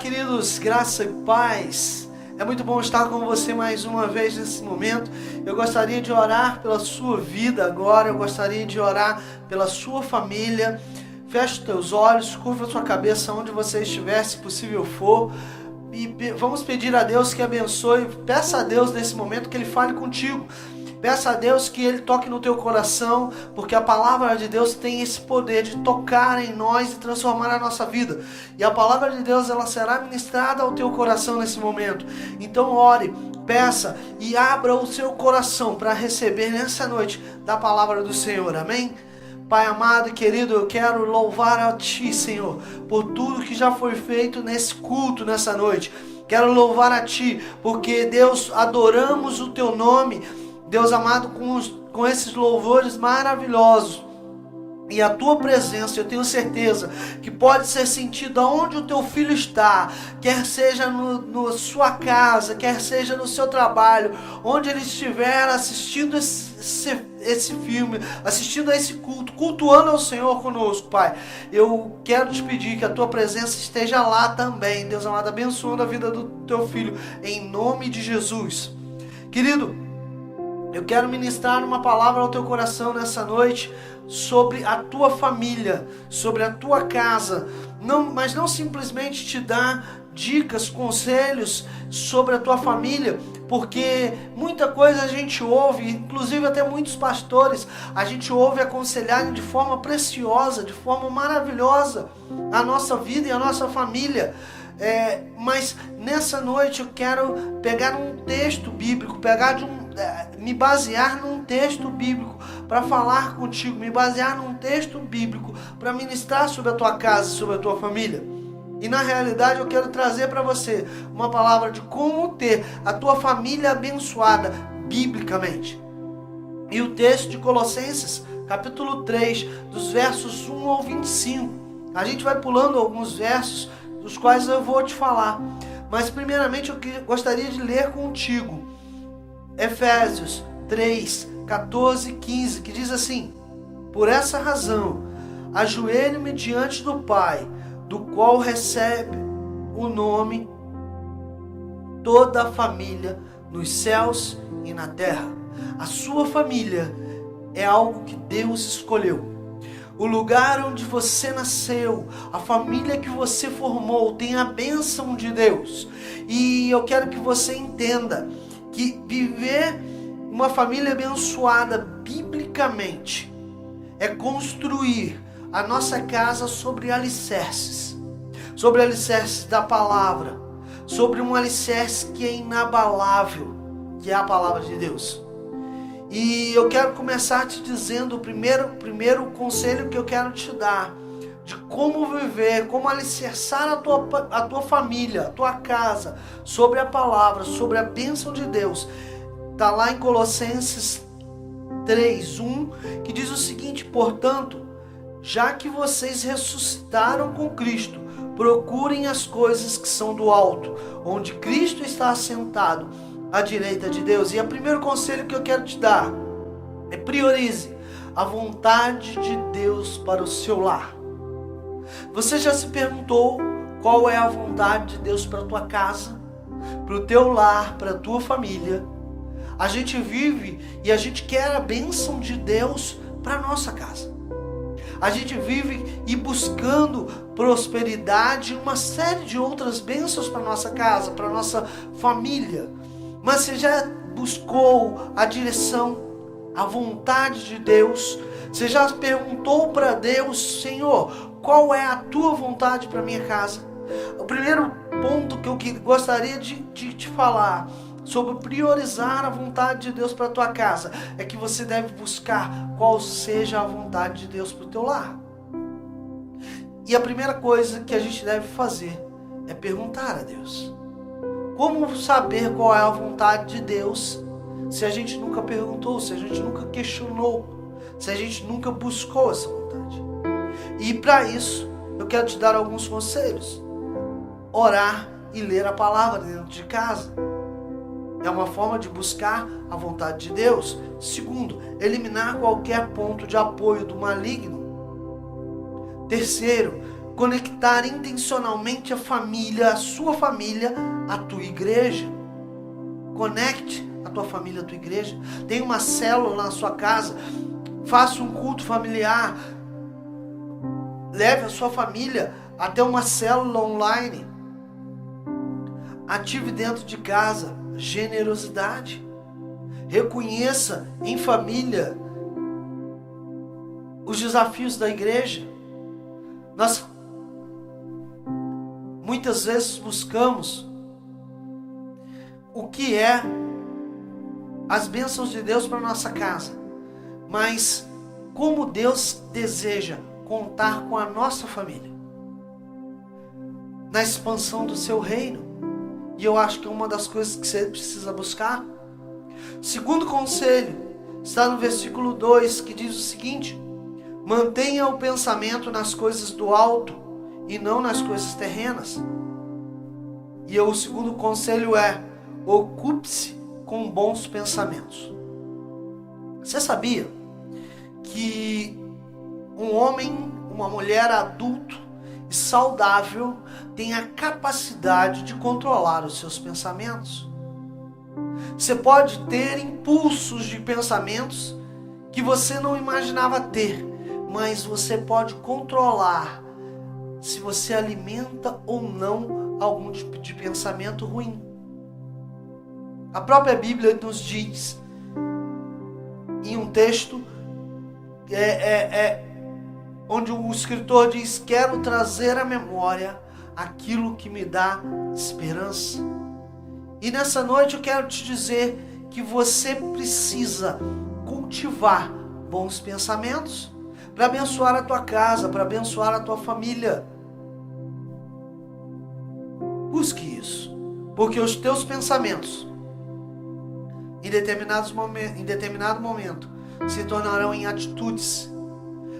queridos, graça e paz. É muito bom estar com você mais uma vez nesse momento. Eu gostaria de orar pela sua vida agora, eu gostaria de orar pela sua família. Feche os teus olhos, curva a sua cabeça onde você estiver, se possível for. E vamos pedir a Deus que abençoe. Peça a Deus nesse momento que Ele fale contigo. Peça a Deus que Ele toque no teu coração, porque a palavra de Deus tem esse poder de tocar em nós e transformar a nossa vida. E a palavra de Deus, ela será ministrada ao teu coração nesse momento. Então ore, peça e abra o seu coração para receber nessa noite da palavra do Senhor. Amém? Pai amado e querido, eu quero louvar a Ti, Senhor, por tudo que já foi feito nesse culto, nessa noite. Quero louvar a Ti, porque Deus, adoramos o Teu nome, Deus amado, com esses louvores maravilhosos. E a Tua presença, eu tenho certeza, que pode ser sentido aonde o Teu Filho está, quer seja na sua casa, quer seja no seu trabalho, onde ele estiver assistindo esse filme, assistindo a esse culto, cultuando ao Senhor conosco, Pai. Eu quero te pedir que a Tua presença esteja lá também, Deus amado, abençoando a vida do Teu Filho, em nome de Jesus. Querido, eu quero ministrar uma palavra ao teu coração nessa noite sobre a tua família, sobre a tua casa, mas não simplesmente te dar dicas, conselhos sobre a tua família, porque muita coisa a gente ouve, inclusive até muitos pastores, a gente ouve aconselharem de forma preciosa, de forma maravilhosa a nossa vida e a nossa família. Mas nessa noite eu quero pegar um texto bíblico, me basear num texto bíblico para falar contigo, me basear num texto bíblico para ministrar sobre a tua casa, sobre a tua família. E na realidade eu quero trazer para você uma palavra de como ter a tua família abençoada biblicamente. E o texto de Colossenses, capítulo 3, dos versos 1 ao 25. A gente vai pulando alguns versos dos quais eu vou te falar. Mas primeiramente eu gostaria de ler contigo Efésios 3, 14 e 15, que diz assim: por essa razão, ajoelho-me diante do Pai, do qual recebe o nome toda a família nos céus e na terra. A sua família é algo que Deus escolheu. O lugar onde você nasceu, a família que você formou, tem a bênção de Deus. E eu quero que você entenda que viver uma família abençoada biblicamente é construir a nossa casa sobre alicerces da palavra, sobre um alicerce que é inabalável, que é a palavra de Deus. E eu quero começar te dizendo o primeiro conselho que eu quero te dar, de como viver, como alicerçar a tua família, a tua casa, sobre a palavra, sobre a bênção de Deus. Está lá em Colossenses 3:1, que diz o seguinte: portanto, já que vocês ressuscitaram com Cristo, procurem as coisas que são do alto, onde Cristo está assentado à direita de Deus. E o primeiro conselho que eu quero te dar é: priorize a vontade de Deus para o seu lar. Você já se perguntou qual é a vontade de Deus para a tua casa, para o teu lar, para a tua família? A gente vive e a gente quer a bênção de Deus para a nossa casa. A gente vive e buscando prosperidade e uma série de outras bênçãos para a nossa casa, para a nossa família. Mas você já buscou a direção, a vontade de Deus? Você já perguntou para Deus: Senhor, qual é a tua vontade para minha casa? O primeiro ponto que eu gostaria de te falar sobre priorizar a vontade de Deus para a tua casa é que você deve buscar qual seja a vontade de Deus para o teu lar. E a primeira coisa que a gente deve fazer é perguntar a Deus. Como saber qual é a vontade de Deus se a gente nunca perguntou, se a gente nunca questionou, se a gente nunca buscou essa vontade? E para isso, eu quero te dar alguns conselhos. Orar e ler a palavra dentro de casa é uma forma de buscar a vontade de Deus. Segundo, eliminar qualquer ponto de apoio do maligno. Terceiro, conectar intencionalmente a família, a sua família, à tua igreja. Conecte a tua família à tua igreja. Tem uma célula na sua casa. Faça um culto familiar. Leve a sua família até uma célula online. Ative dentro de casa generosidade. Reconheça em família os desafios da igreja. Nós muitas vezes buscamos o que é as bênçãos de Deus para nossa casa, mas como Deus deseja contar com a nossa família na expansão do seu reino. E eu acho que é uma das coisas que você precisa buscar. Segundo conselho está no versículo 2, que diz o seguinte: mantenha o pensamento nas coisas do alto e não nas coisas terrenas. E o segundo conselho é: ocupe-se com bons pensamentos. Você sabia que um homem, uma mulher adulto e saudável tem a capacidade de controlar os seus pensamentos? Você pode ter impulsos de pensamentos que você não imaginava ter, mas você pode controlar se você alimenta ou não algum tipo de pensamento ruim. A própria Bíblia nos diz, em um texto, onde o escritor diz: quero trazer à memória aquilo que me dá esperança. E nessa noite eu quero te dizer que você precisa cultivar bons pensamentos para abençoar a tua casa, para abençoar a tua família. Busque isso, porque os teus pensamentos, em determinado momento, se tornarão em atitudes.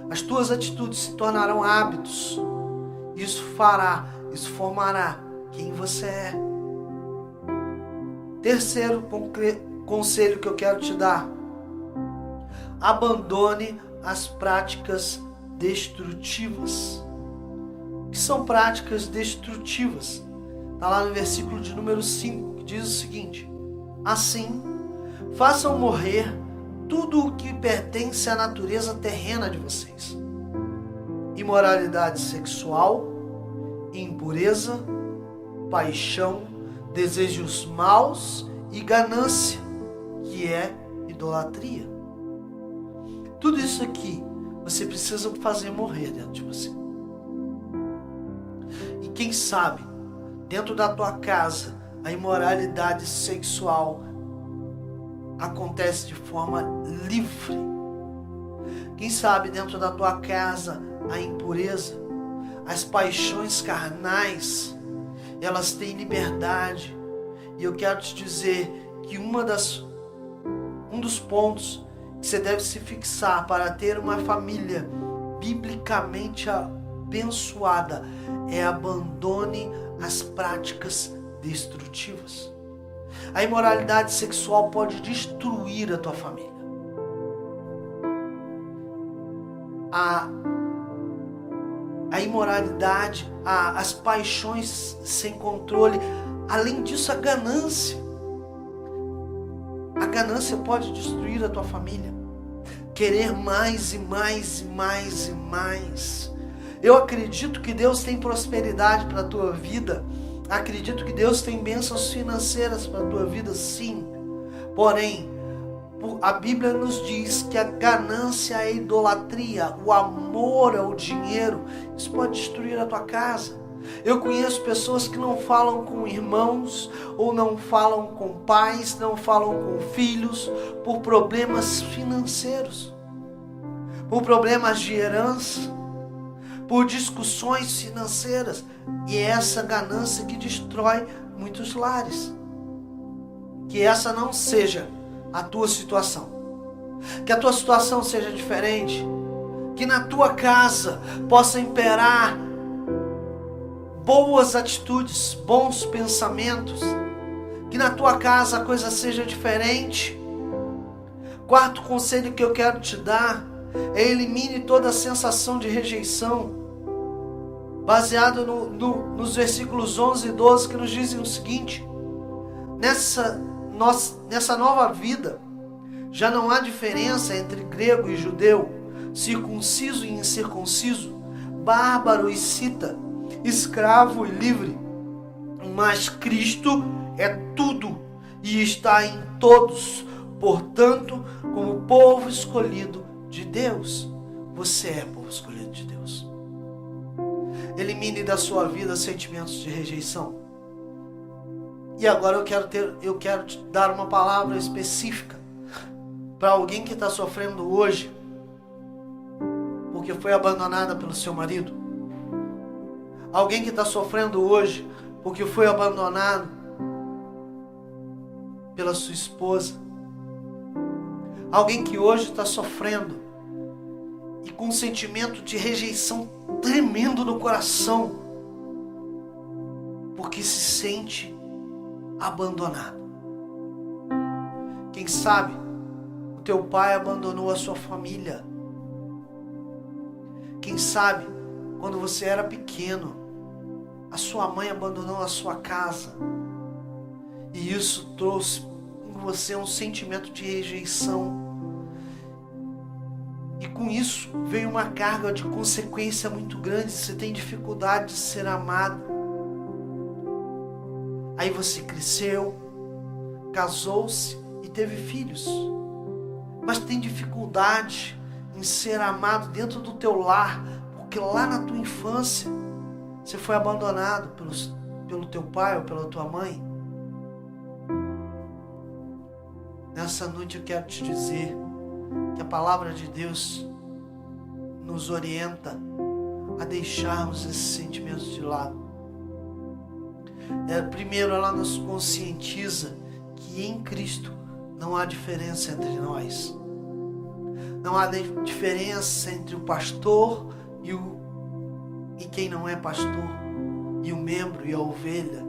As tuas atitudes se tornarão hábitos. Isso formará quem você é. Terceiro conselho que eu quero te dar: abandone as práticas destrutivas. O que são práticas destrutivas? Está lá no versículo de número 5, que diz o seguinte: assim, façam morrer tudo o que pertence à natureza terrena de vocês: imoralidade sexual, impureza, paixão, desejos maus e ganância, que é idolatria. Tudo isso aqui você precisa fazer morrer dentro de você. E quem sabe, dentro da tua casa, a imoralidade sexual acontece de forma livre. Quem sabe dentro da tua casa a impureza, as paixões carnais, elas têm liberdade. E eu quero te dizer que um dos pontos que você deve se fixar para ter uma família biblicamente abençoada é: abandone as práticas destrutivas. A imoralidade sexual pode destruir a tua família. A imoralidade, as paixões sem controle, além disso a ganância. A ganância pode destruir a tua família. Querer mais e mais e mais e mais. Eu acredito que Deus tem prosperidade para a tua vida. Acredito que Deus tem bênçãos financeiras para a tua vida, sim. Porém, a Bíblia nos diz que a ganância, a idolatria, o amor ao dinheiro, isso pode destruir a tua casa. Eu conheço pessoas que não falam com irmãos, ou não falam com pais, não falam com filhos, por problemas financeiros, por problemas de herança, por discussões financeiras. E é essa ganância que destrói muitos lares. Que essa não seja a tua situação. Que a tua situação seja diferente. Que na tua casa possa imperar boas atitudes, bons pensamentos. Que na tua casa a coisa seja diferente. Quarto conselho que eu quero te dar é: elimine toda a sensação de rejeição. baseado nos versículos 11 e 12, que nos dizem o seguinte: nessa nova vida, já não há diferença entre grego e judeu, circunciso e incircunciso, bárbaro e cita, escravo e livre, mas Cristo é tudo e está em todos. Portanto, como povo escolhido de Deus, você é povo escolhido de Deus. Elimine da sua vida sentimentos de rejeição. E agora eu quero te dar uma palavra específica para alguém que está sofrendo hoje porque foi abandonada pelo seu marido. Alguém que está sofrendo hoje porque foi abandonado pela sua esposa. Alguém que hoje está sofrendo e com um sentimento de rejeição tremendo no coração, porque se sente abandonado. Quem sabe o teu pai abandonou a sua família. Quem sabe quando você era pequeno, a sua mãe abandonou a sua casa. E isso trouxe em você um sentimento de rejeição. E com isso veio uma carga de consequência muito grande. Você tem dificuldade de ser amado. Aí você cresceu, casou-se e teve filhos. Mas tem dificuldade em ser amado dentro do teu lar, porque lá na tua infância você foi abandonado pelo teu pai ou pela tua mãe. Nessa noite eu quero te dizer que a palavra de Deus nos orienta a deixarmos esses sentimentos de lado. Primeiro, ela nos conscientiza que em Cristo não há diferença entre nós. Não há diferença entre o pastor e quem não é pastor, e o membro e a ovelha.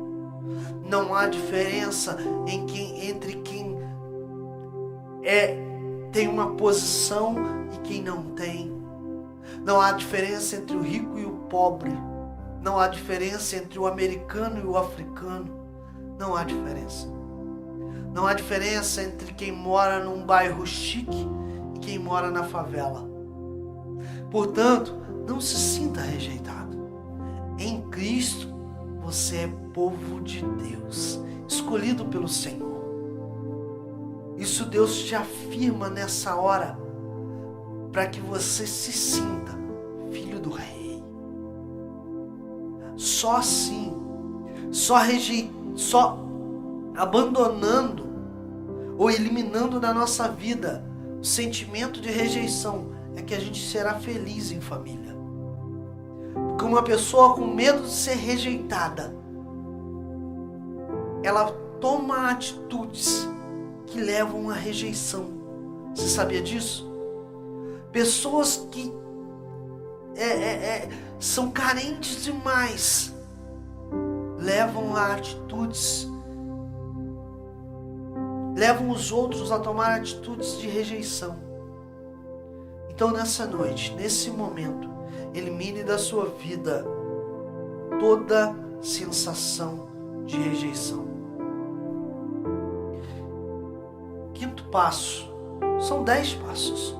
Não há diferença entre quem tem uma posição e quem não tem. Não há diferença entre o rico e o pobre. Não há diferença entre o americano e o africano. Não há diferença. Não há diferença entre quem mora num bairro chique e quem mora na favela. Portanto, não se sinta rejeitado. Em Cristo, você é povo de Deus, escolhido pelo Senhor. Isso Deus te afirma nessa hora, para que você se sinta filho do Rei. Só assim, só abandonando ou eliminando da nossa vida o sentimento de rejeição é que a gente será feliz em família. Porque uma pessoa com medo de ser rejeitada, ela toma atitudes que levam à rejeição. Você sabia disso? Pessoas que são carentes demais levam a atitudes, levam os outros a tomar atitudes de rejeição. Então nessa noite, nesse momento, elimine da sua vida toda sensação de rejeição. Quinto passo, são 10 passos,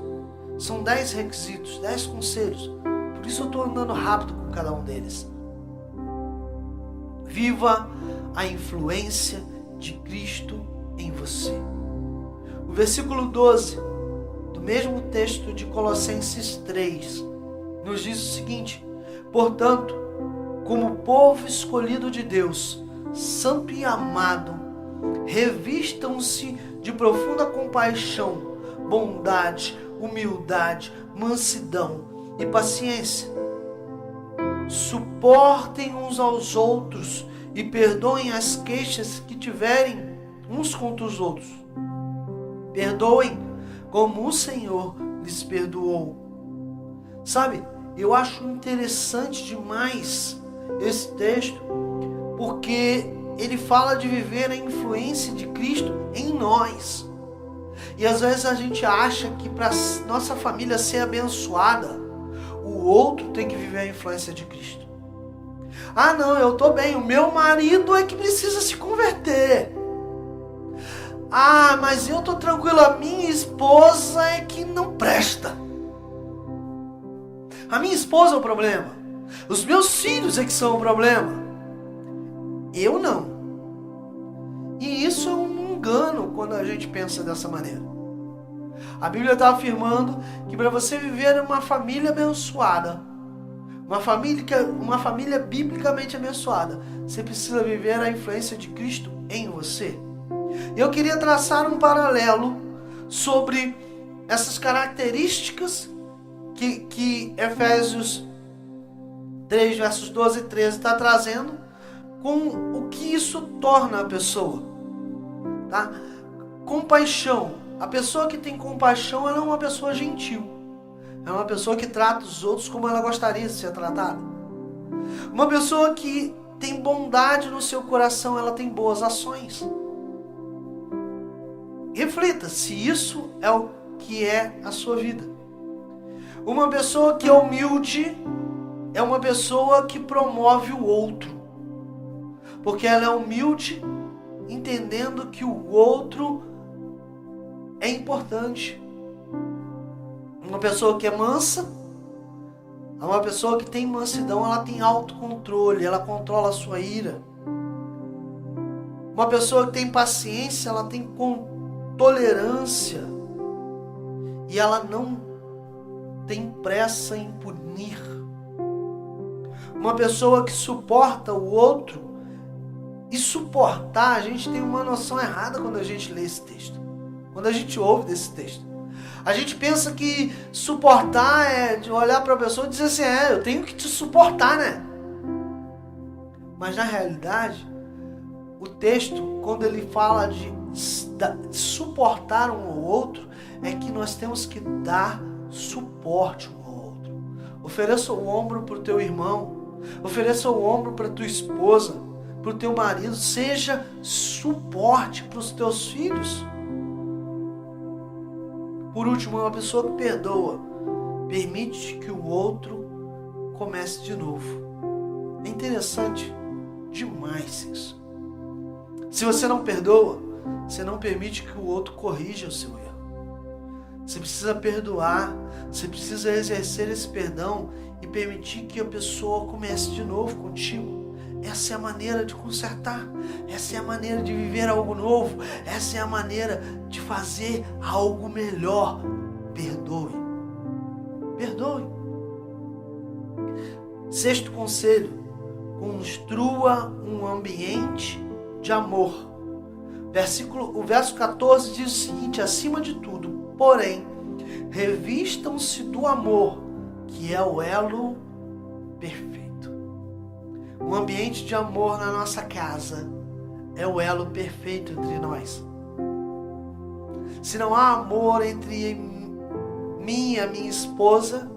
são 10 requisitos, 10 conselhos. Por isso eu estou andando rápido com cada um deles. Viva a influência de Cristo em você. O versículo 12 do mesmo texto de Colossenses 3 nos diz o seguinte: portanto, como povo escolhido de Deus, santo e amado, revistam-se de profunda compaixão, bondade, humildade, mansidão e paciência. Suportem uns aos outros e perdoem as queixas que tiverem uns contra os outros. Perdoem como o Senhor lhes perdoou. Sabe, eu acho interessante demais esse texto, porque ele fala de viver a influência de Cristo em nós. E às vezes a gente acha que para nossa família ser abençoada, o outro tem que viver a influência de Cristo. Ah, não, eu estou bem, o meu marido é que precisa se converter. Ah, mas eu estou tranquilo, a minha esposa é que não presta. A minha esposa é o problema. Os meus filhos é que são o problema. Eu não. E isso é um engano quando a gente pensa dessa maneira. A Bíblia está afirmando que para você viver uma família abençoada, uma família biblicamente abençoada, você precisa viver a influência de Cristo em você. Eu queria traçar um paralelo sobre essas características que Efésios 3, versos 12 e 13 está trazendo, com o que isso torna a pessoa. Tá? Compaixão. A pessoa que tem compaixão, ela é uma pessoa gentil. É uma pessoa que trata os outros como ela gostaria de ser tratada. Uma pessoa que tem bondade no seu coração, ela tem boas ações. Reflita se isso é o que é a sua vida. Uma pessoa que é humilde é uma pessoa que promove o outro. Porque ela é humilde, entendendo que o outro é importante. Uma pessoa que é mansa, é uma pessoa que tem mansidão, ela tem autocontrole, ela controla a sua ira. Uma pessoa que tem paciência, ela tem tolerância e ela não tem pressa em punir. Uma pessoa que suporta o outro, e suportar, a gente tem uma noção errada quando a gente lê esse texto. Quando a gente ouve desse texto. A gente pensa que suportar é de olhar para a pessoa e dizer assim, eu tenho que te suportar, né? Mas na realidade, o texto, quando ele fala de suportar um ao outro, é que nós temos que dar suporte um ao outro. Ofereça o ombro para o teu irmão, ofereça o ombro para a tua esposa, para o teu marido, seja suporte para os teus filhos. Por último, uma pessoa que perdoa permite que o outro comece de novo. É interessante demais isso. Se você não perdoa, você não permite que o outro corrija o seu erro. Você precisa perdoar, você precisa exercer esse perdão e permitir que a pessoa comece de novo contigo. Essa é a maneira de consertar, essa é a maneira de viver algo novo, essa é a maneira de fazer algo melhor. Perdoe. Perdoe. Sexto conselho: construa um ambiente de amor. O verso 14 diz o seguinte: acima de tudo, porém, revistam-se do amor, que é o elo perfeito. Um ambiente de amor na nossa casa é o elo perfeito entre nós. Se não há amor entre mim e a minha esposa,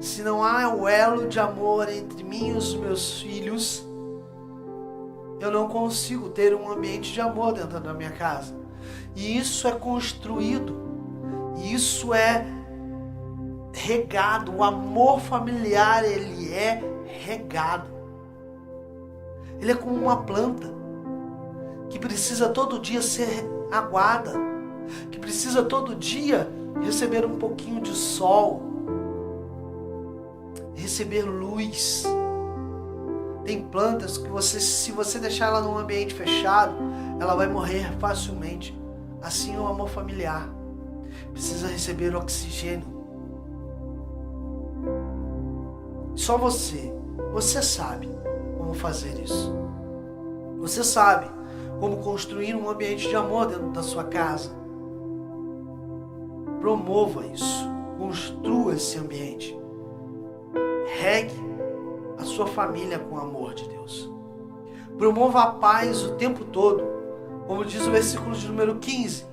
se não há o elo de amor entre mim e os meus filhos, eu não consigo ter um ambiente de amor dentro da minha casa. E isso é construído, isso é regado. O amor familiar, ele é regado. Ele é como uma planta que precisa todo dia ser aguada, que precisa todo dia receber um pouquinho de sol, receber luz. Tem plantas que se você deixar ela num ambiente fechado, ela vai morrer facilmente. Assim é o amor familiar. Precisa receber oxigênio. Só você sabe como fazer isso. Você sabe como construir um ambiente de amor dentro da sua casa. Promova isso. Construa esse ambiente. Regue a sua família com o amor de Deus. Promova a paz o tempo todo. Como diz o versículo de número 15.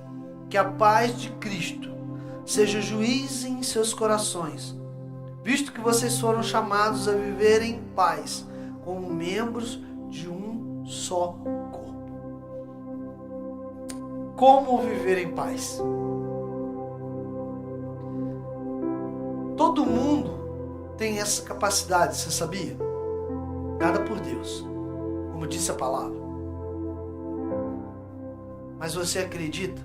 Que a paz de Cristo seja juiz em seus corações, visto que vocês foram chamados a viver em paz, como membros de um só corpo. Como viver em paz? Todo mundo tem essa capacidade, você sabia? dada por Deus, como disse a palavra. Mas você acredita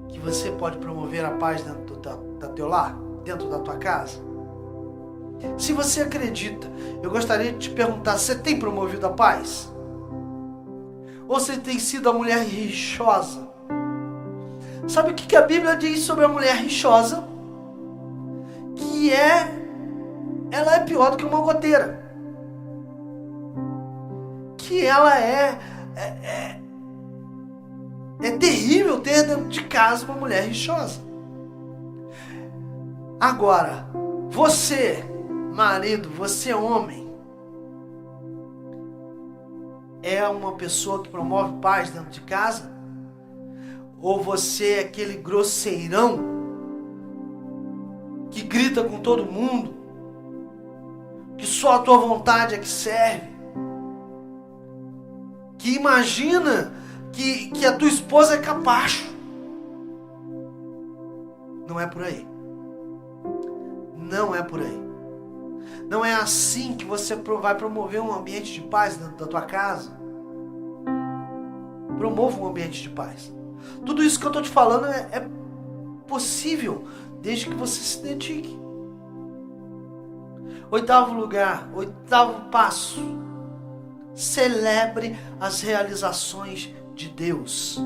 que você pode promover a paz dentro do teu lar, dentro da tua casa? Se você acredita, eu gostaria de te perguntar, você tem promovido a paz? Ou você tem sido a mulher rixosa? Sabe o que a Bíblia diz sobre a mulher rixosa? Que ela é pior do que uma goteira. Que ela é terrível ter dentro de casa uma mulher rixosa. Agora, você, marido, você, homem, é uma pessoa que promove paz dentro de casa? Ou você é aquele grosseirão que grita com todo mundo, que só a tua vontade é que serve, que imagina que a tua esposa é capacho? Não é por aí. Não é por aí. Não é assim que você vai promover um ambiente de paz dentro da tua casa. Promova um ambiente de paz. Tudo isso que eu estou te falando é possível desde que você se dedique. 8º lugar, 8º passo. Celebre as realizações de Deus.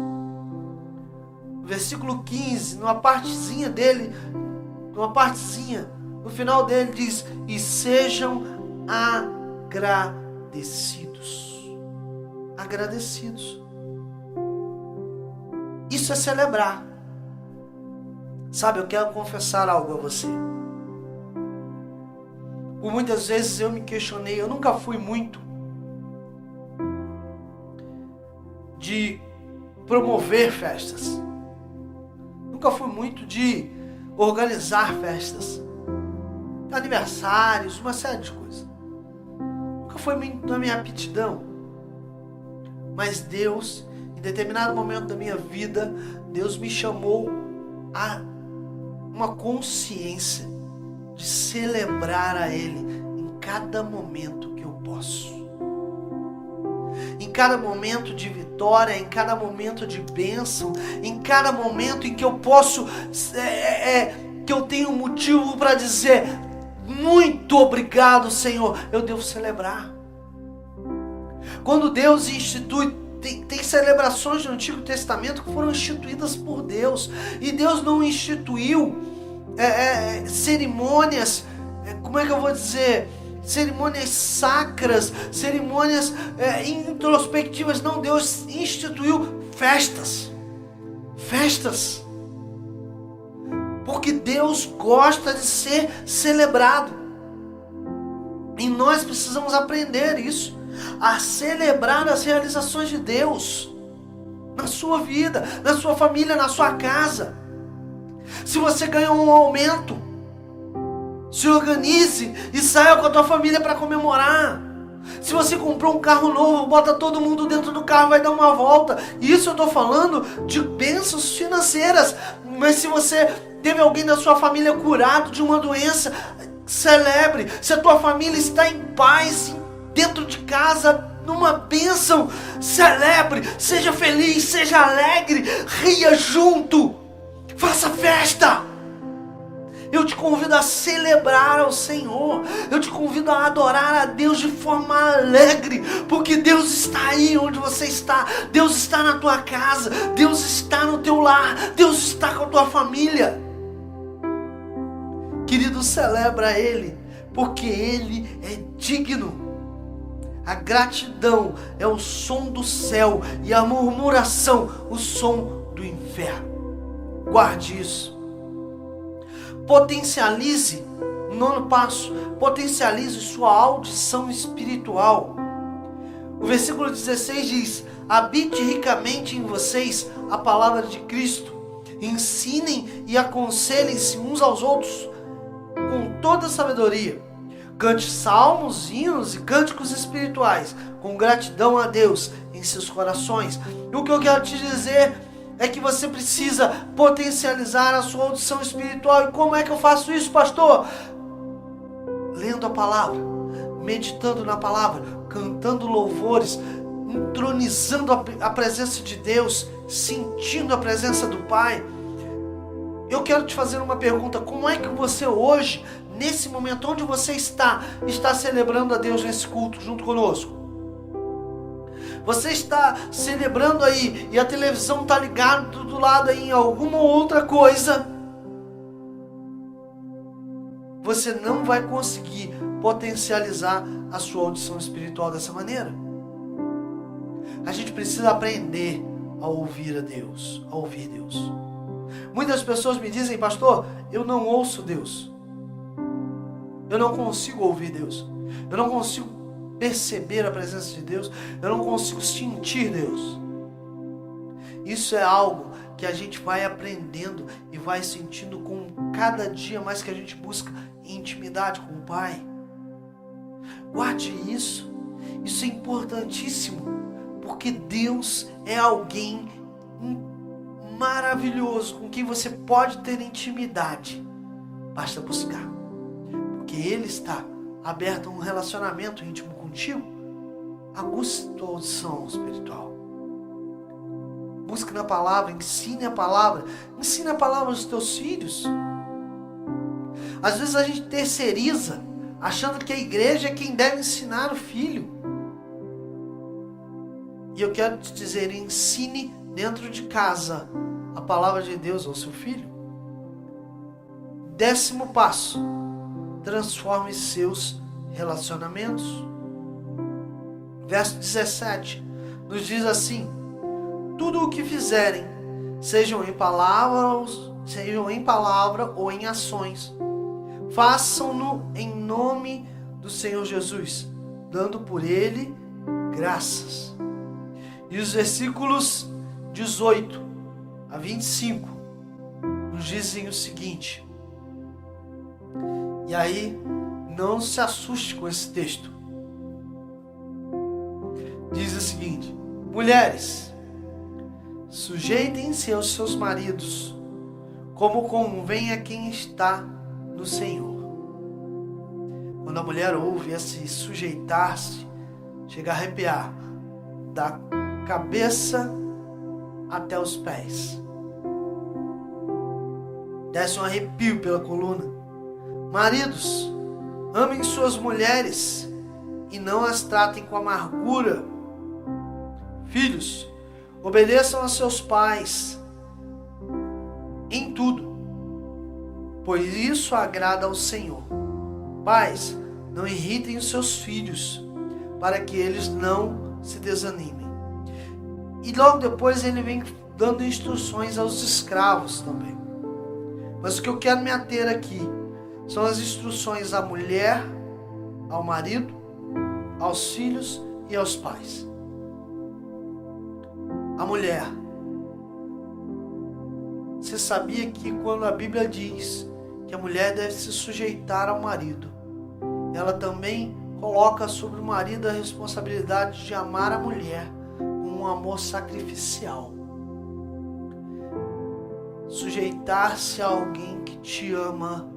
Versículo 15, numa partezinha, no final dele diz: e sejam agradecidos. Agradecidos. Isso é celebrar. Sabe, eu quero confessar algo a você. Por muitas vezes eu me questionei, eu nunca fui muito de promover festas. Nunca fui muito de organizar festas, aniversários, uma série de coisas. Nunca foi muito na minha aptidão. Mas Deus, em determinado momento da minha vida, Deus me chamou a uma consciência de celebrar a Ele em cada momento que eu posso. Em cada momento de vitória, em cada momento de bênção, em cada momento em que eu posso, que eu tenho motivo para dizer muito obrigado, Senhor, eu devo celebrar. Quando Deus institui, tem celebrações no Antigo Testamento que foram instituídas por Deus, e Deus não instituiu cerimônias, como é que eu vou dizer, cerimônias sacras, cerimônias introspectivas. Não, Deus instituiu festas. Porque Deus gosta de ser celebrado. E nós precisamos aprender isso, a celebrar as realizações de Deus na sua vida, na sua família, na sua casa. Se você ganhou um aumento, se organize e saia com a tua família para comemorar. Se você comprou um carro novo, bota todo mundo dentro do carro, vai dar uma volta. Isso eu estou falando de bênçãos financeiras. Mas se você teve alguém da sua família curado de uma doença, celebre. Se a tua família está em paz, dentro de casa, numa bênção, celebre. Seja feliz, seja alegre, ria junto, faça festa. Eu te convido a celebrar ao Senhor. Eu te convido a adorar a Deus de forma alegre. Porque Deus está aí onde você está. Deus está na tua casa. Deus está no teu lar. Deus está com a tua família. Querido, celebra Ele, porque Ele é digno. A gratidão é o som do céu e a murmuração, o som do inferno. Guarde isso. Potencialize, 9º passo, potencialize sua audição espiritual. O versículo 16 diz: habite ricamente em vocês a palavra de Cristo. Ensinem e aconselhem-se uns aos outros com toda sabedoria. Cante salmos, hinos e cânticos espirituais com gratidão a Deus em seus corações. E o que eu quero te dizer é que você precisa potencializar a sua audição espiritual. E como é que eu faço isso, pastor? Lendo a palavra, meditando na palavra, cantando louvores, entronizando a presença de Deus, sentindo a presença do Pai. Eu quero te fazer uma pergunta: como é que você hoje, nesse momento onde você está celebrando a Deus nesse culto junto conosco? Você está celebrando aí e a televisão está ligada do lado aí em alguma outra coisa? Você não vai conseguir potencializar a sua audição espiritual dessa maneira. A gente precisa aprender a ouvir a Deus, a ouvir Deus. Muitas pessoas me dizem: pastor, eu não ouço Deus. Eu não consigo ouvir Deus. Eu não consigo perceber a presença de Deus. Eu não consigo sentir Deus. Isso é algo que a gente vai aprendendo e vai sentindo com cada dia mais que a gente busca intimidade com o Pai. Guarde isso. Isso é importantíssimo, porque Deus é alguém maravilhoso com quem você pode ter intimidade. Basta buscar, porque Ele está aberto a um relacionamento íntimo contigo. Aguce tua audição espiritual. Busque na palavra, ensine a palavra aos teus filhos. Às vezes a gente terceiriza, achando que a igreja é quem deve ensinar o filho. E eu quero te dizer: ensine dentro de casa a palavra de Deus ao seu filho. 10º passo: transforme seus relacionamentos. Verso 17 nos diz assim: tudo o que fizerem, sejam em palavra ou em ações, façam-no em nome do Senhor Jesus, dando por Ele graças. E os versículos 18 a 25 nos dizem o seguinte. E aí, não se assuste com esse texto. Diz o seguinte: mulheres, sujeitem-se aos seus maridos, como convém a quem está no Senhor. Quando a mulher ouve esse sujeitar-se, chega a arrepiar da cabeça até os pés. Desce um arrepio pela coluna. Maridos, amem suas mulheres e não as tratem com amargura. Filhos, obedeçam a seus pais em tudo, pois isso agrada ao Senhor. Pais, não irritem os seus filhos, para que eles não se desanimem. E logo depois ele vem dando instruções aos escravos também. Mas o que eu quero me ater aqui são as instruções à mulher, ao marido, aos filhos e aos pais. A mulher. Você sabia que quando a Bíblia diz que a mulher deve se sujeitar ao marido, ela também coloca sobre o marido a responsabilidade de amar a mulher com um amor sacrificial. Sujeitar-se a alguém que te ama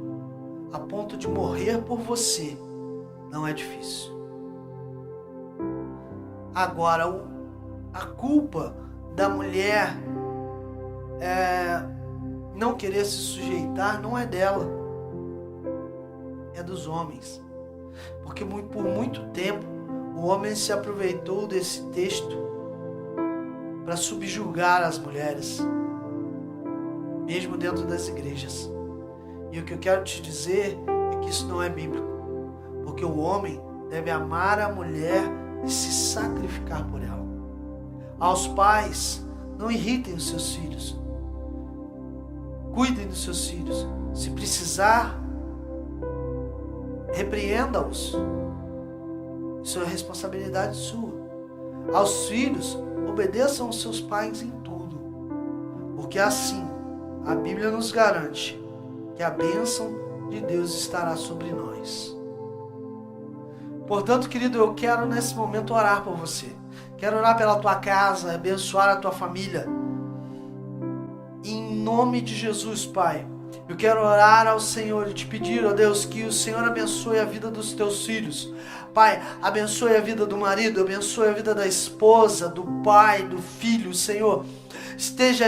a ponto de morrer por você não é difícil. Agora, a culpa da mulher não querer se sujeitar não é dela, é dos homens. Porque por muito tempo o homem se aproveitou desse texto para subjugar as mulheres, mesmo dentro das igrejas. E o que eu quero te dizer é que isso não é bíblico, porque o homem deve amar a mulher e se sacrificar por ela. Aos pais, não irritem os seus filhos, cuidem dos seus filhos. Se precisar, repreenda-os. Isso é responsabilidade sua. Aos filhos, obedeçam aos seus pais em tudo, porque assim a Bíblia nos garante que a bênção de Deus estará sobre nós. Portanto, querido, eu quero nesse momento orar por você. Quero orar pela tua casa, abençoar a tua família. Em nome de Jesus, Pai, Eu quero orar ao Senhor e te pedir, ó Deus, que o Senhor abençoe a vida dos teus filhos. Pai, abençoe a vida do marido, abençoe a vida da esposa, do pai, do filho, Senhor. Esteja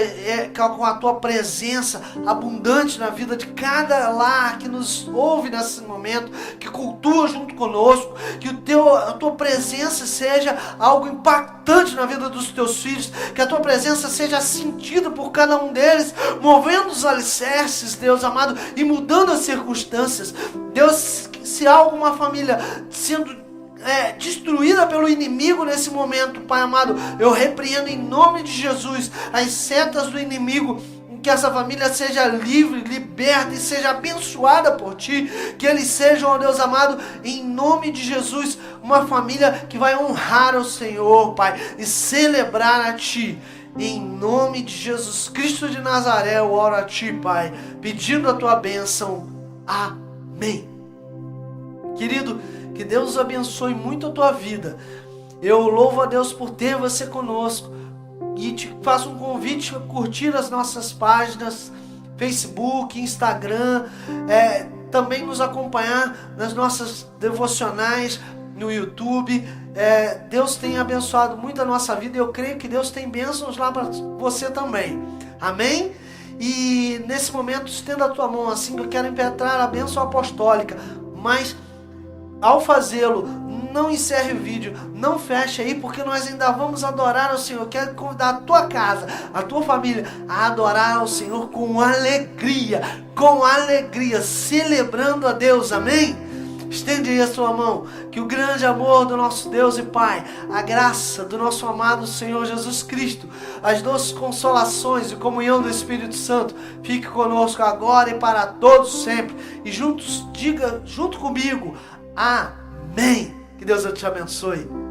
com a tua presença abundante na vida de cada lar que nos ouve nesse momento, que cultua junto conosco, que a tua presença seja algo impactante na vida dos teus filhos, que a tua presença seja sentida por cada um deles, movendo os alicerces, Deus amado, e mudando as circunstâncias. Deus, se há alguma família sendo destruída pelo inimigo nesse momento, Pai amado, eu repreendo em nome de Jesus as setas do inimigo, que essa família seja livre, liberta e seja abençoada por Ti, que eles sejam, ó Deus amado, em nome de Jesus, uma família que vai honrar o Senhor, Pai, e celebrar a Ti. Em nome de Jesus Cristo de Nazaré, eu oro a Ti, Pai, pedindo a Tua bênção. Amém. Querido, que Deus abençoe muito a tua vida. Eu louvo a Deus por ter você conosco e te faço um convite a curtir as nossas páginas Facebook, Instagram, também nos acompanhar nas nossas devocionais no YouTube. Deus tem abençoado muito a nossa vida e eu creio que Deus tem bênçãos lá para você também. Amém? E nesse momento estenda a tua mão assim, que eu quero impetrar a bênção apostólica, mas ao fazê-lo, não encerre o vídeo, não feche aí, porque nós ainda vamos adorar ao Senhor. Quero convidar a tua casa, a tua família a adorar ao Senhor com alegria, celebrando a Deus, amém? Estende aí a sua mão, que o grande amor do nosso Deus e Pai, a graça do nosso amado Senhor Jesus Cristo, as doces consolações e comunhão do Espírito Santo, fique conosco agora e para todos sempre. E juntos, diga junto comigo, amém. Que Deus te abençoe.